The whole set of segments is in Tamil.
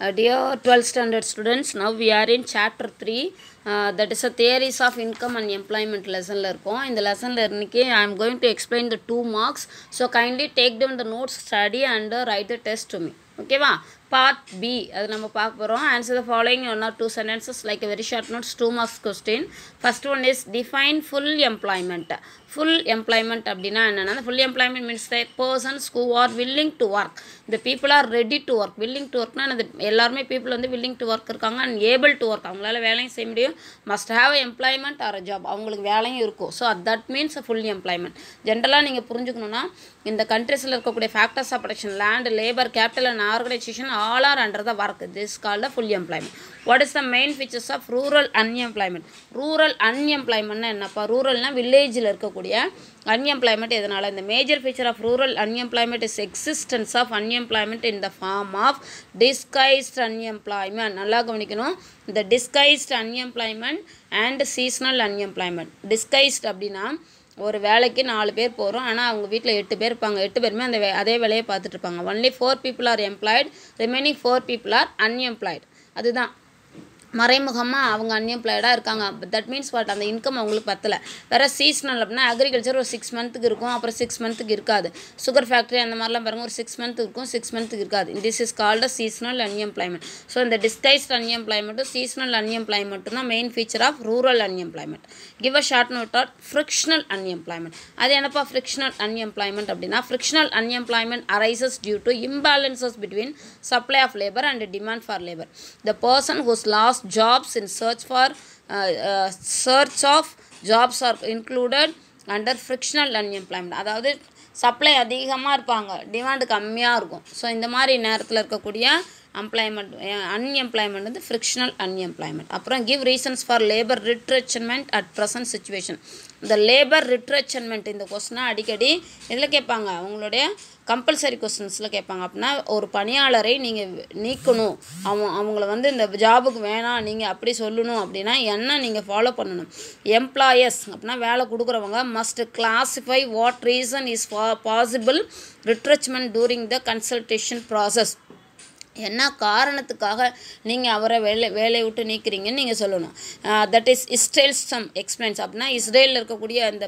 Dear 12th standard students, now we are in chapter 3, that is a theories of income and employment lesson. In the lesson, I am going to explain the 2 marks. So kindly take down the notes, study and write the test to me. Okay, va? Part B, answer the following 1 or 2 sentences like a very short notes, 2 marks question. First one is define full employment. Full employment abdina enna, full employment means the persons who are willing to work. The people are ready to work. Willing to work na எல்லாருமே people வந்து willing to work இருக்காங்க and able to work. அவங்களால வேலையும் செய்ய முடியும். Must have employment or a job. அவங்களுக்கு வேலையும் இருக்கும். So that means a full employment. ஜென்ரலாக நீங்கள் புரிஞ்சுக்கணும்னா இந்த கண்ட்ரீஸில் இருக்கக்கூடிய factors of production land labour capital and organisation all are under the work. This called full employment. What is the main features of rural unemployment? ரூரல் அன்எம்ப்ளாய்மெண்ட்னா என்னப்பா? ரூரல்னால் வில்லேஜில் இருக்கக்கூடிய அன்எம்ப்ளாய்மெண்ட் எதனால்? இந்த major feature of rural unemployment is existence of unemployment in the form of disguised unemployment. நல்லா கவனிக்கணும். இந்த disguised unemployment and seasonal unemployment. Disguised அப்படின்னா ஒரு வேலைக்கு 4 பேர் போகிறோம், ஆனால் அவங்க வீட்டில் 8 பேர் இருப்பாங்க. 8 பேருமே அதே வேலையை பார்த்துட்டு இருப்பாங்க. Only 4 people are employed, remaining 4 people are unemployed. அதுதான் மறைமுகமாக அவங்க அன்எம்ப்ளாய்டாக இருக்காங்க. That means what? அந்த இன்கம் அவங்களுக்கு பத்தலை. வேறு சீசனல் அப்படின்னா அக்ரிகல்ச்சர் ஒரு 6 months இருக்கும், அப்புறம் 6 months இருக்காது. சுகர் ஃபேக்ட்ரி அந்த மாதிரிலாம் பாருங்கள், ஒரு 6 months இருக்கும், 6 months இருக்காது. This is called a seasonal unemployment. So இந்த டிஸ்கைஸ்ட் அன்எம்ப்ளாய்மெண்ட்டும் சீசனல் அன்எம்ப்ளாய்மெண்ட்டும் தான் main feature of rural unemployment. Give a short note at frictional unemployment. அது என்னப்பா ஃப்ரிக்ஷனல் அன்எம்ப்ளாய்மெண்ட் அப்படின்னா? Frictional unemployment arises due to imbalances between supply of labour and demand for labour. The person who's lost jobs in search of jobs are included under frictional unemployment. அதாவது சப்ளை அதிகமாக இருப்பாங்க, டிமாண்டு கம்மியாக இருக்கும். ஸோ இந்த மாதிரி நேரத்தில் இருக்கக்கூடிய அன்எம்ப்ளாய்மெண்ட் வந்து ஃப்ரிக்ஷனல் அன்எம்ப்ளாய்மெண்ட். அப்புறம் give reasons for labour retrenchment at present situation. இந்த லேபர் ரிட்ரெச்மெண்ட் இந்த கொஸ்டினை அடிக்கடி இதில் கேட்பாங்க, அவங்களுடைய கம்பல்சரி கொஸ்டின்ஸில் கேட்பாங்க. அப்படின்னா ஒரு பணியாளரை நீங்கள் நீக்கணும், அவங்கள வந்து இந்த ஜாபுக்கு வேணாம் நீங்கள் அப்படி சொல்லணும் அப்படின்னா என்ன நீங்கள் ஃபாலோ பண்ணணும்? எம்ப்ளாயர்ஸ் அப்படின்னா வேலை கொடுக்குறவங்க must classify what reason is possible retrenchment during the consultation process. என்ன காரணத்துக்காக நீங்கள் அவரை வேலையை விட்டு நீக்கிறீங்கன்னு நீங்கள் சொல்லணும். That is Israel some explains. அப்படின்னா இஸ்ரேலில் இருக்கக்கூடிய அந்த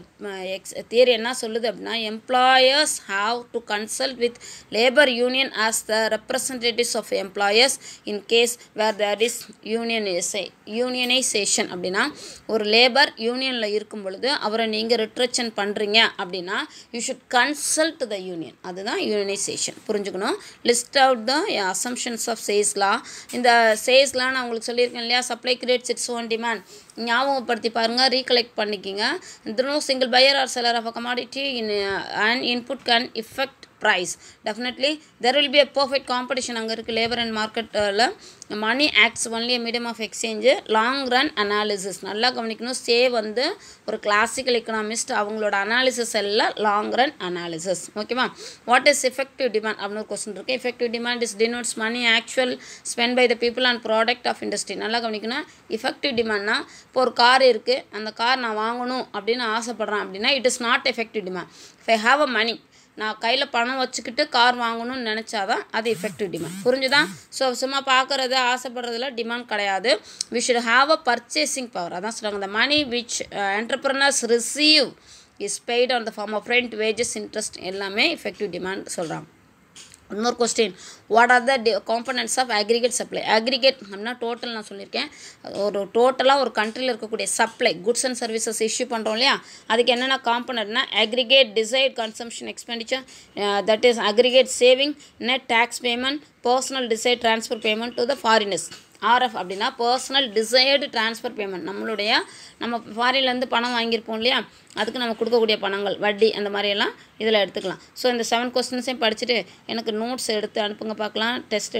தியரி என்ன சொல்லுது அப்படின்னா, employers have to consult with labour union as the representatives of employers in case where there is unionisation. அப்படின்னா ஒரு லேபர் யூனியனில் இருக்கும் பொழுது அவரை நீங்கள் ரிட்ரெக்ஷன் பண்ணுறீங்க அப்படின்னா you should consult the union. அதுதான் யூனியனைசேஷன். புரிஞ்சுக்கணும். List out the assumptions of sales law. இந்த சேல்ஸ் லா நான் உங்களுக்கு சொல்லியிருக்கேன் இல்லையா? Supply creates its own demand. ஞாபகப்படுத்தி பாருங்கள், ரீகலெக்ட் பண்ணிக்கிங்க. no single buyer or seller of a commodity in an input can affect price. Definitely there will be a perfect competition. அங்கே இருக்குது லேபர் அண்ட் மார்க்கெட்டில். Money acts only medium of exchange. Long run analysis நல்லா கவனிக்கணும். வந்து ஒரு கிளாசிக்கல் எக்கனாமிஸ்ட், அவங்களோட அனாலிசிஸ் எல்லாம் லாங் ரன் அனாலிசிஸ். ஓகேவா? வாட் இஸ் எஃபெக்டிவ் டிமாண்ட் அப்படின்னு ஒரு கொஸ்டின் இருக்குது. Effective demand is denotes money actual spend by the people and product of industry. நல்லா கவனிக்கணும். எஃபெக்டிவ் டிமாண்ட்னா இப்போ ஒரு கார் இருக்குது, அந்த கார் நான் வாங்கணும் அப்படின்னு ஆசைப்பட்றேன் அப்படின்னா it is not effective demand. If I have a money, நான் கையில் பணம் வச்சுக்கிட்டு கார் வாங்கணும்னு நினச்சாதான் அது எஃபெக்டிவ் டிமாண்ட். புரிஞ்சுதான்? ஸோ சும்மா பார்க்குறது ஆசைப்படுறதுல டிமாண்ட் கிடையாது. We should have a purchasing power. அதான் சொல்கிறாங்க. The money which entrepreneurs receive is paid on the form of rent, wages, interest எல்லாமே எஃபெக்டிவ் டிமாண்ட் சொல்கிறாங்க. இன்னொரு question, what are the components of aggregate supply? Aggregate அப்படின்னா டோட்டல் நான் சொல்லியிருக்கேன். ஒரு டோட்டலாக ஒரு கண்ட்ரியில் இருக்கக்கூடிய supply goods and services issue பண்ணுறோம் இல்லையா? அதுக்கு என்னென்ன காம்பனண்ட்னா aggregate decide consumption expenditure, that is aggregate saving, net tax payment, personal decide transfer payment to the foreigners. RF அப்படின்னா பர்சனல் டிசைர்டு ட்ரான்ஸ்ஃபர் பேமெண்ட். நம்ம ஃபாரின்லேருந்து பணம் வாங்கியிருப்போம் இல்லையா? அதுக்கு நம்ம கொடுக்கக்கூடிய பணங்கள், வட்டி, அந்த மாதிரியெல்லாம் இதில் எடுத்துக்கலாம். ஸோ இந்த 7 கொஸ்டின்ஸையும் படிச்சுட்டு எனக்கு நோட்ஸ் எடுத்து அனுப்புங்க பார்க்கலாம். டெஸ்ட்